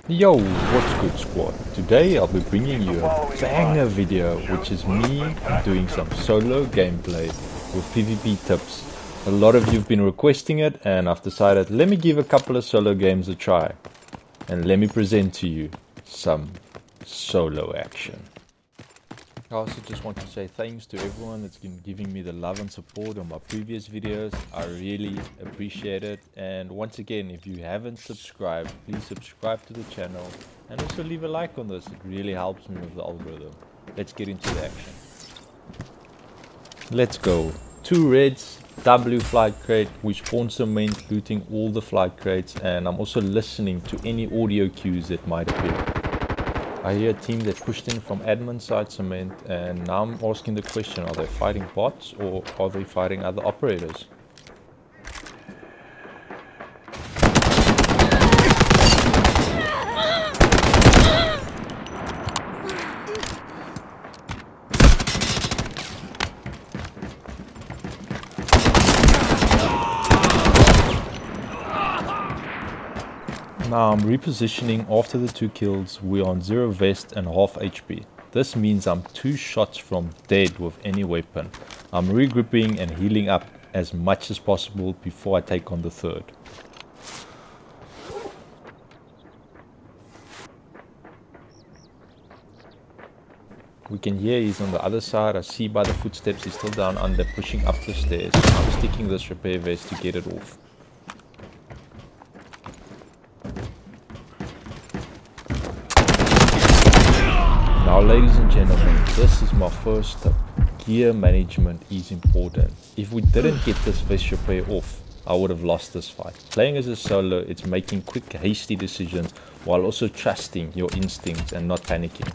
Yo, what's good squad? Today I'll be bringing you a banger video, which is me doing some solo gameplay with PvP tips. A lot of you've been requesting it and I've decided let me give a couple of solo games a try. And let me present to you some solo action. I also just want to say thanks to everyone that's been giving me the love and support on my previous videos. I really appreciate it. And once again, if you haven't subscribed, please subscribe to the channel and also leave a like on this. It really helps me with the algorithm. Let's get into the action. Let's go. 2 reds, W flight crate. We spawn cement, looting all the flight crates, and I'm also listening to any audio cues that might appear. I hear a team that pushed in from admin side cement, and now I'm asking the question, are they fighting bots or are they fighting other operators? Now I'm repositioning after the 2 kills. We're on 0 vest and half HP. This means I'm 2 shots from dead with any weapon. I'm regrouping and healing up as much as possible before I take on the 3rd. We can hear he's on the other side. I see by the footsteps he's still down under, pushing up the stairs. I'm sticking this repair vest to get it off. Now ladies and gentlemen, this is my first tip. Gear management is important. If we didn't get this vest repair off, I would have lost this fight. Playing as a solo, it's making quick, hasty decisions while also trusting your instincts and not panicking.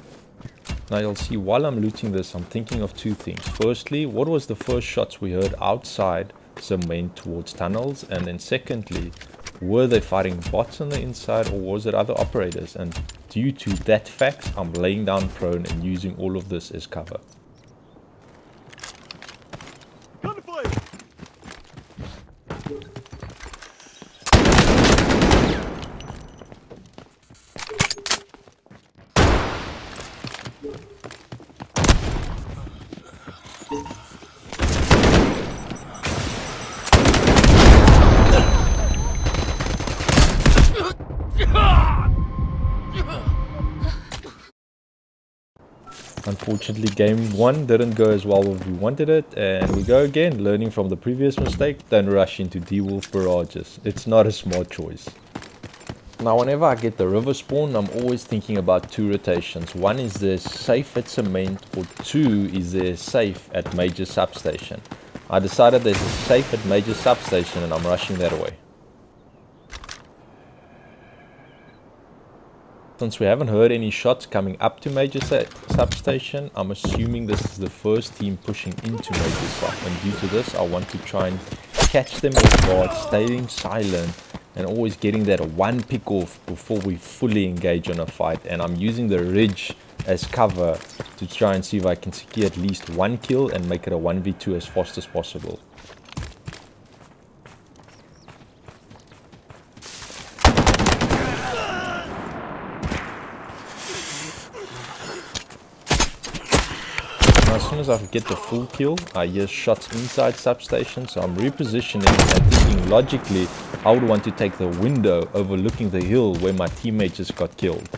Now you'll see while I'm looting this, I'm thinking of 2 things. Firstly, what was the first shots we heard outside cement towards tunnels? And then secondly, were they fighting bots on the inside or was it other operators? And due to that fact, I'm laying down prone and using all of this as cover. Unfortunately, game 1 didn't go as well as we wanted it, and we go again, learning from the previous mistake. Don't rush into D-Wolf barrages. It's not a smart choice. Now whenever I get the river spawn, I'm always thinking about 2 rotations. One is there safe at cement, or 2 is there safe at major substation. I decided there's a safe at major substation and I'm rushing that away. Since we haven't heard any shots coming up to major substation, I'm assuming this is the first team pushing into major sub, and due to this I want to try and catch them off guard, staying silent and always getting that one pick off before we fully engage on a fight. And I'm using the ridge as cover to try and see if I can secure at least 1 kill and make it a 1v2 as fast as possible. As soon as I get the full kill, I hear shots inside substation, so I'm repositioning and thinking logically I would want to take the window overlooking the hill where my teammate just got killed.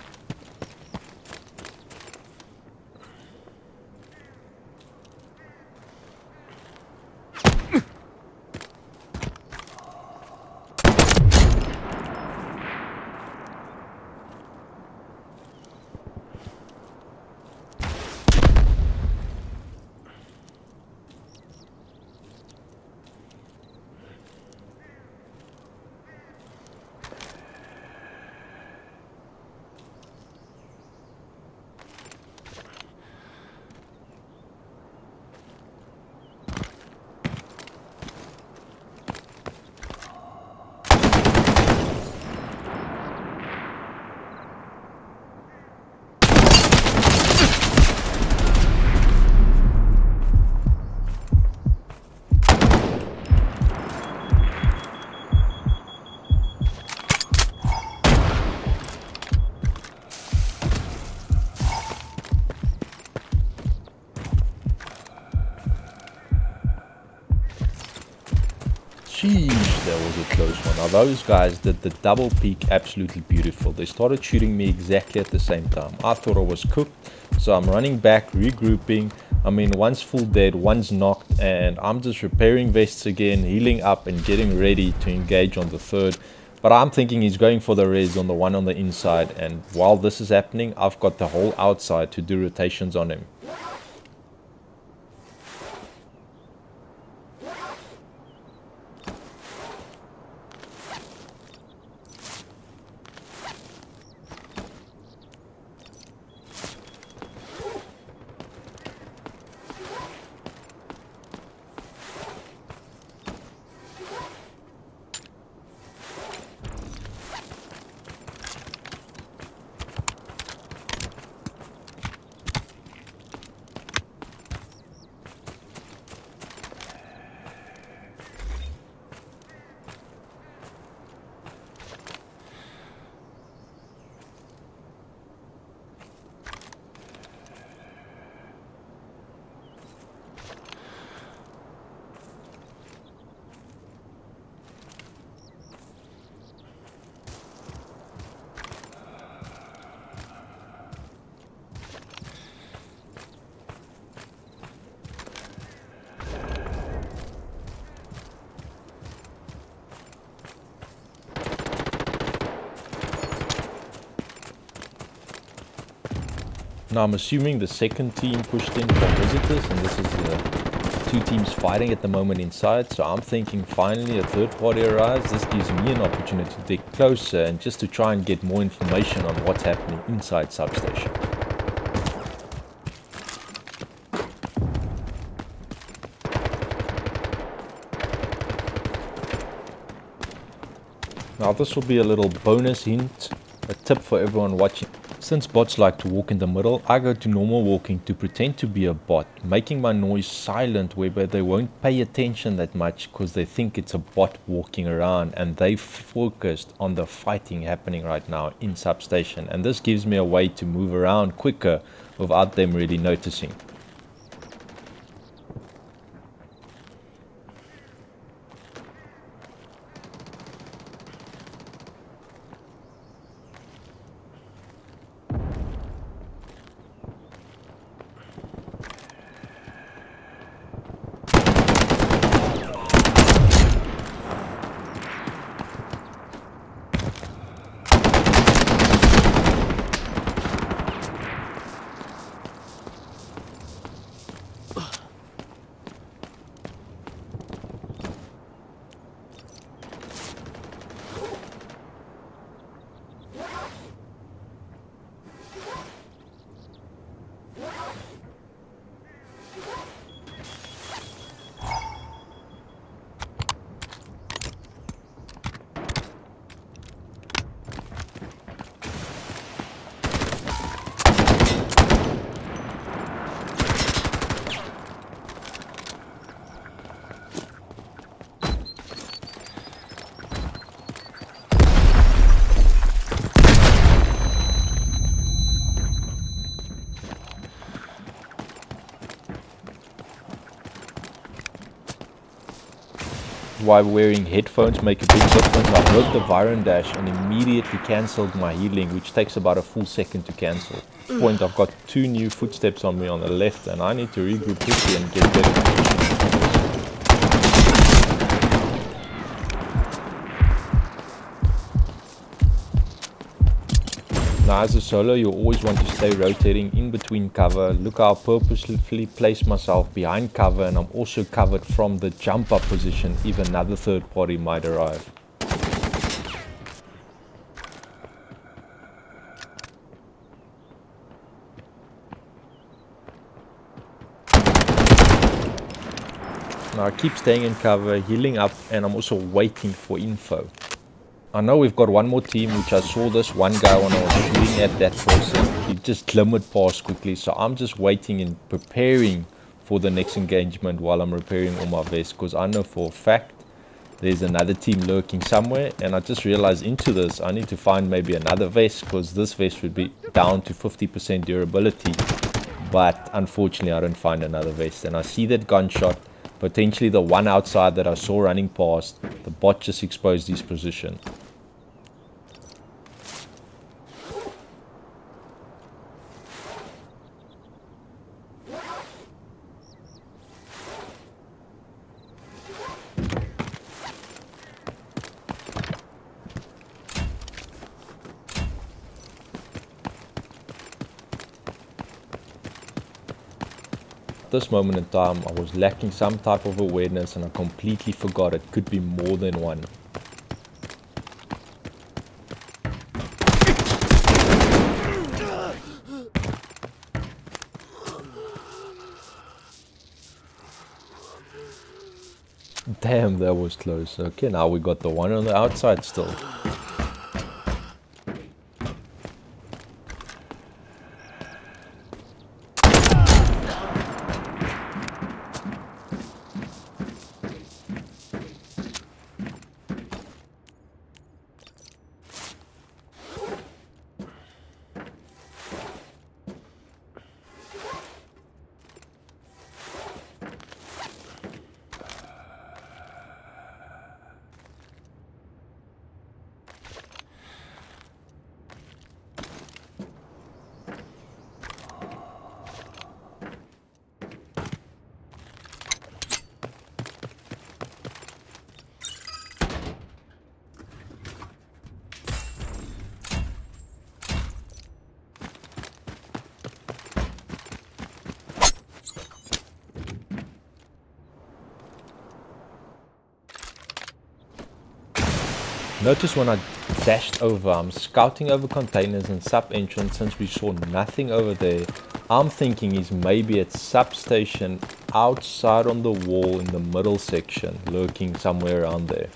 Sheesh, that was a close one. Now those guys did the double peak absolutely beautiful. They started shooting me exactly at the same time. I thought I was cooked, so I'm running back, regrouping. I mean, one's full dead, one's knocked, and I'm just repairing vests again, healing up and getting ready to engage on the third. But I'm thinking he's going for the res on the one on the inside, and while this is happening, I've got the whole outside to do rotations on him. Now I'm assuming the second team pushed in from visitors, and this is the two teams fighting at the moment inside. So I'm thinking finally a third party arrives. This gives me an opportunity to dig closer and just to try and get more information on what's happening inside substation. Now this will be a little bonus hint, a tip for everyone watching. Since bots like to walk in the middle, I go to normal walking to pretend to be a bot, making my noise silent whereby they won't pay attention that much because they think it's a bot walking around and they focused on the fighting happening right now in substation, and this gives me a way to move around quicker without them really noticing. Why wearing headphones make a big difference. I broke the Vyron dash and immediately cancelled my healing, which takes about a full second to cancel. At this point I've got two new footsteps on me on the left and I need to regroup quickly and get better. Now as a solo, you always want to stay rotating in between cover. Look how I purposefully place myself behind cover, and I'm also covered from the jump up position if another third party might arrive. Now I keep staying in cover, healing up, and I'm also waiting for info. I know we've got one more team, which I saw this one guy when I was shooting at that person. He just glimmered past quickly, so I'm just waiting and preparing for the next engagement while I'm repairing all my vests, because I know for a fact there's another team lurking somewhere, and I just realized into this I need to find maybe another vest, because this vest would be down to 50% durability, but unfortunately I don't find another vest, and I see that gunshot. Potentially the one outside that I saw running past, the bot just exposed his position. At this moment in time, I was lacking some type of awareness and I completely forgot it could be more than one. Damn, that was close. Okay, now we got the one on the outside still. Notice when I dashed over, I'm scouting over containers and sub entrance. Since we saw nothing over there, I'm thinking he's maybe at substation outside on the wall in the middle section, lurking somewhere around there.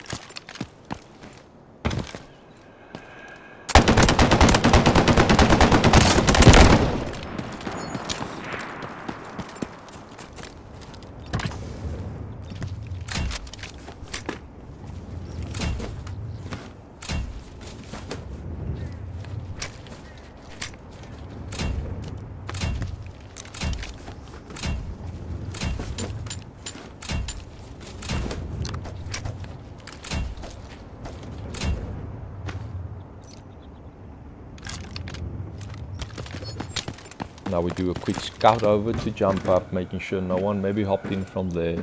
Now we do a quick scout over to jump up, making sure no one maybe hopped in from there,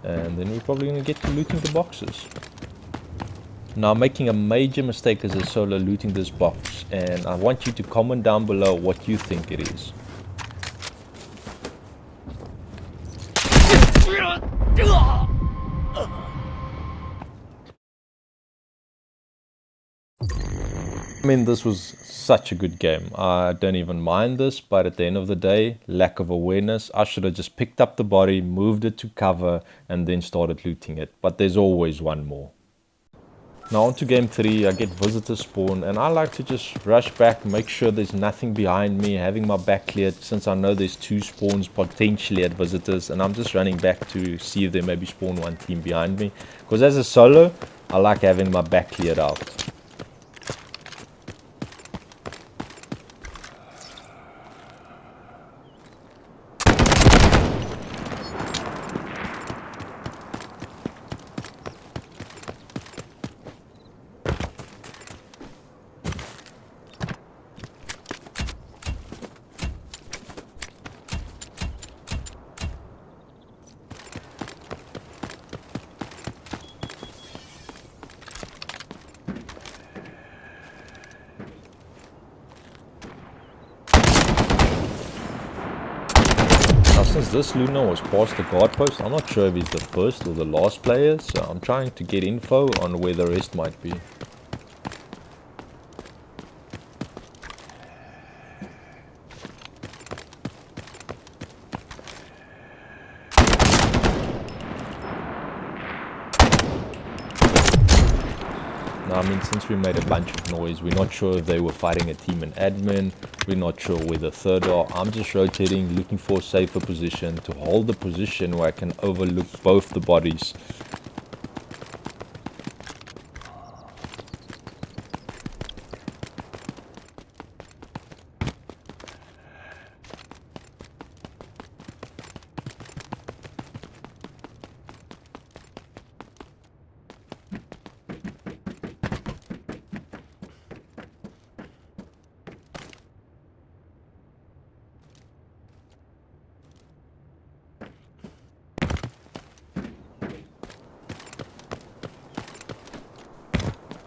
and then we're probably going to get to looting the boxes. Now I'm making a major mistake as a solo looting this box, and I want you to comment down below what you think it is. I mean, this was such a good game. I don't even mind this, but at the end of the day, lack of awareness. I should have just picked up the body, moved it to cover, and then started looting it. But there's always one more. Now on to game 3, I get visitor spawn, and I like to just rush back, make sure there's nothing behind me, having my back cleared, since I know there's 2 spawns potentially at visitors, and I'm just running back to see if there maybe spawn one team behind me. Because as a solo, I like having my back cleared out. Since this Luna was past the guard post, I'm not sure if he's the first or the last player, so I'm trying to get info on where the rest might be. Now, I mean, since we made a bunch of noise, we're not sure if they were fighting a team in admin, we're not sure where the third are. I'm just rotating, looking for a safer position to hold the position where I can overlook both the bodies.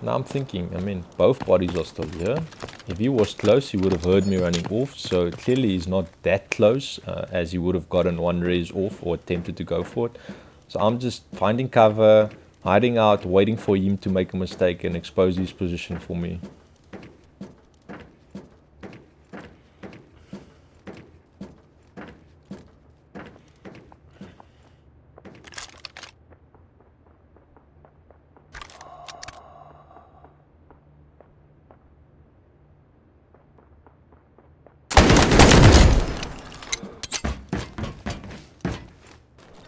Now I'm thinking, I mean, both bodies are still here. If he was close, he would have heard me running off. So clearly he's not that close as he would have gotten one res off or attempted to go for it. So I'm just finding cover, hiding out, waiting for him to make a mistake and expose his position for me.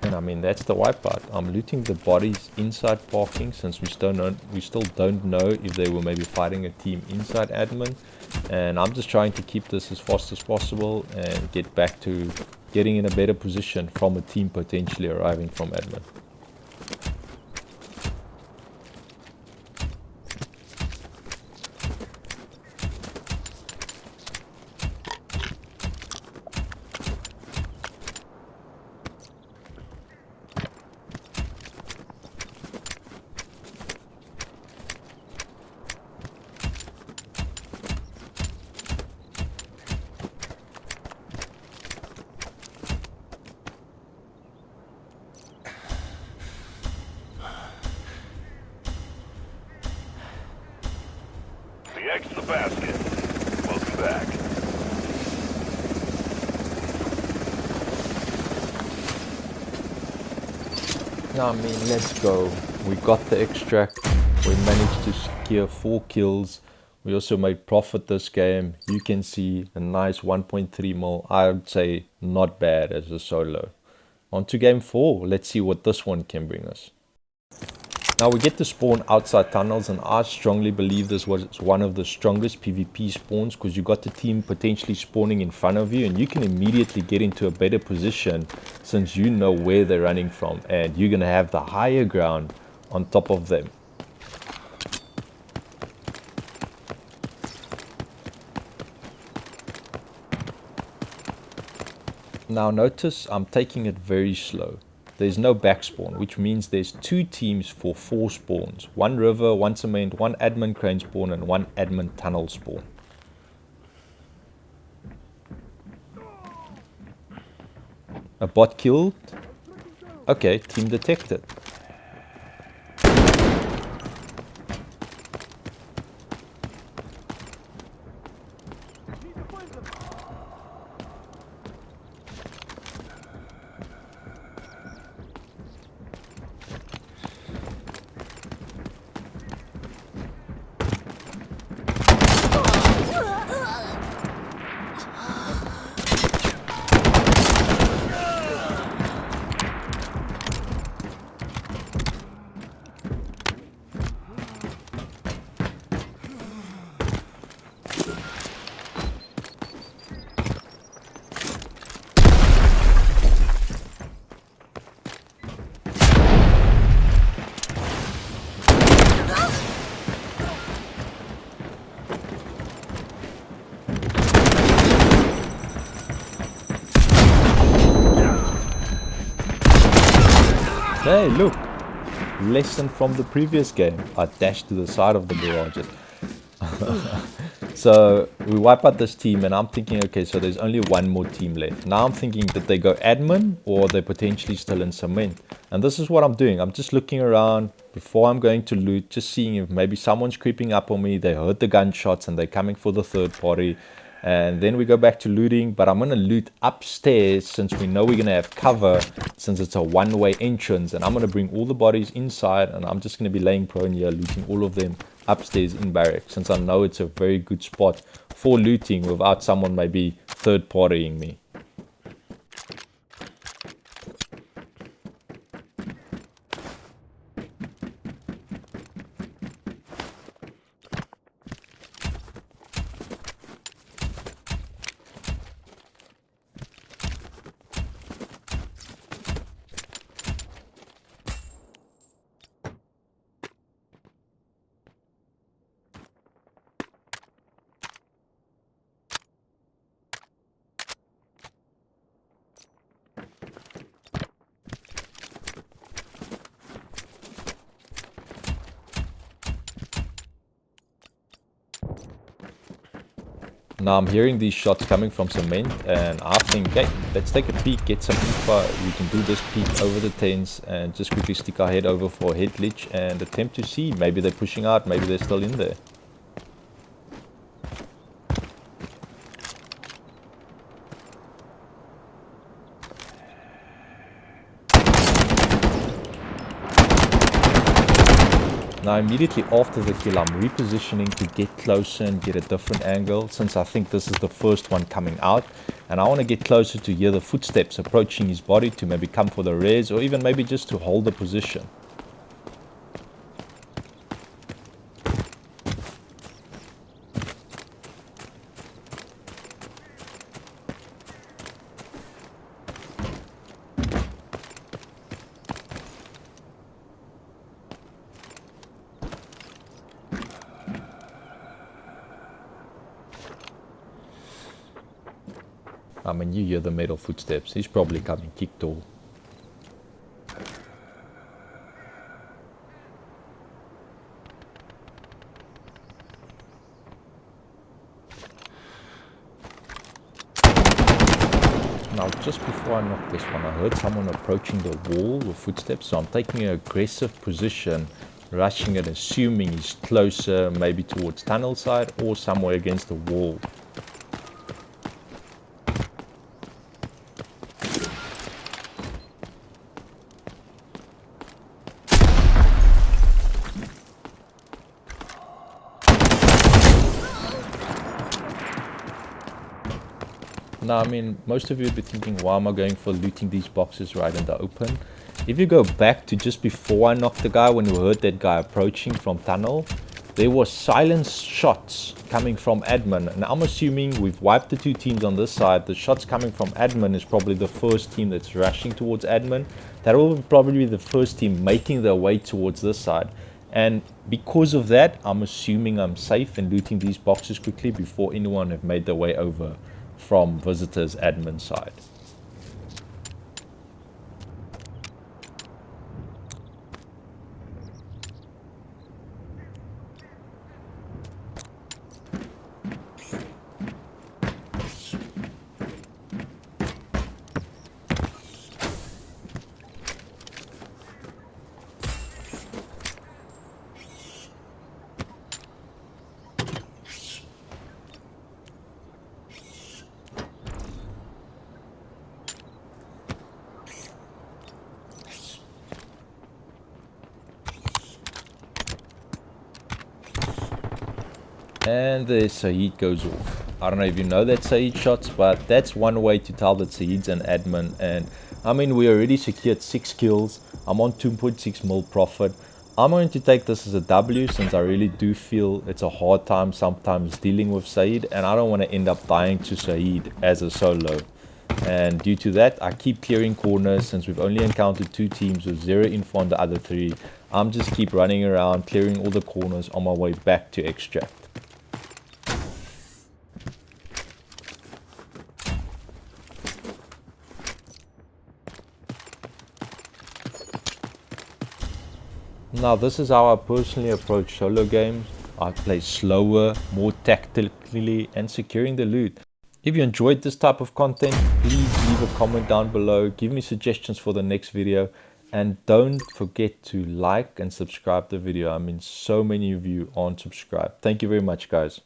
And I mean, that's the wipeout. I'm looting the bodies inside parking since we still don't know if they were maybe fighting a team inside admin. And I'm just trying to keep this as fast as possible and get back to getting in a better position from a team potentially arriving from admin. The eggs in the basket. Welcome back. I mean, let's go. We got the extract. We managed to secure 4 kills. We also made profit this game. You can see a nice 1.3 mil. I would say not bad as a solo. On to game 4. Let's see what this one can bring us. Now we get to spawn outside tunnels, and I strongly believe this was one of the strongest PvP spawns because you got the team potentially spawning in front of you and you can immediately get into a better position since you know where they're running from and you're going to have the higher ground on top of them. Now notice I'm taking it very slow. There's no backspawn, which means there's 2 teams for 4 spawns. 1 river, 1 cement, 1 admin crane spawn, and 1 admin tunnel spawn. A bot killed. Okay, team detected. Hey, look! Lesson from the previous game. I dashed to the side of the garages. So we wipe out this team and I'm thinking, okay, so there's only 1 more team left. Now I'm thinking, did they go admin or they're potentially still in cement? And this is what I'm doing. I'm just looking around before I'm going to loot, just seeing if maybe someone's creeping up on me. They heard the gunshots and they're coming for the third party. And then we go back to looting, but I'm going to loot upstairs since we know we're going to have cover since it's a one-way entrance. And I'm going to bring all the bodies inside and I'm just going to be laying prone here, looting all of them upstairs in barracks since I know it's a very good spot for looting without someone maybe third-partying me. Now I'm hearing these shots coming from cement, and I think, hey, let's take a peek, get some info. We can do this peek over the tents and just quickly stick our head over for a head glitch and attempt to see. Maybe they're pushing out, maybe they're still in there. Now immediately after the kill, I'm repositioning to get closer and get a different angle, since I think this is the first one coming out. And I want to get closer to hear the footsteps approaching his body to maybe come for the res, or even maybe just to hold the position. I mean, you hear the metal footsteps. He's probably coming kicked all. Now, just before I knock this one, I heard someone approaching the wall with footsteps, so I'm taking an aggressive position, rushing it, assuming he's closer, maybe towards tunnel side or somewhere against the wall. Now, I mean, most of you would be thinking, why am I going for looting these boxes right in the open? If you go back to just before I knocked the guy, when we heard that guy approaching from tunnel, there was silenced shots coming from admin. And I'm assuming we've wiped the two teams on this side. The shots coming from admin is probably the first team that's rushing towards admin. That will probably be the first team making their way towards this side. And because of that, I'm assuming I'm safe in looting these boxes quickly before anyone have made their way over from visitors admin side. And the Saeed goes off. I don't know if you know that Saeed shots, but that's one way to tell that Saeed's an admin. And I mean, we already secured 6 kills. I'm on 2.6 mil profit. I'm going to take this as a W, since I really do feel it's a hard time sometimes dealing with Saeed, and I don't want to end up dying to Saeed as a solo. And due to that, I keep clearing corners. Since we've only encountered 2 teams with 0 info on the other 3, I'm just keep running around clearing all the corners on my way back to extract. Now, this is how I personally approach solo games. I play slower, more tactically, and securing the loot. If you enjoyed this type of content, please leave a comment down below, give me suggestions for the next video, and don't forget to like and subscribe the video. I mean, so many of you aren't subscribed. Thank you very much, guys.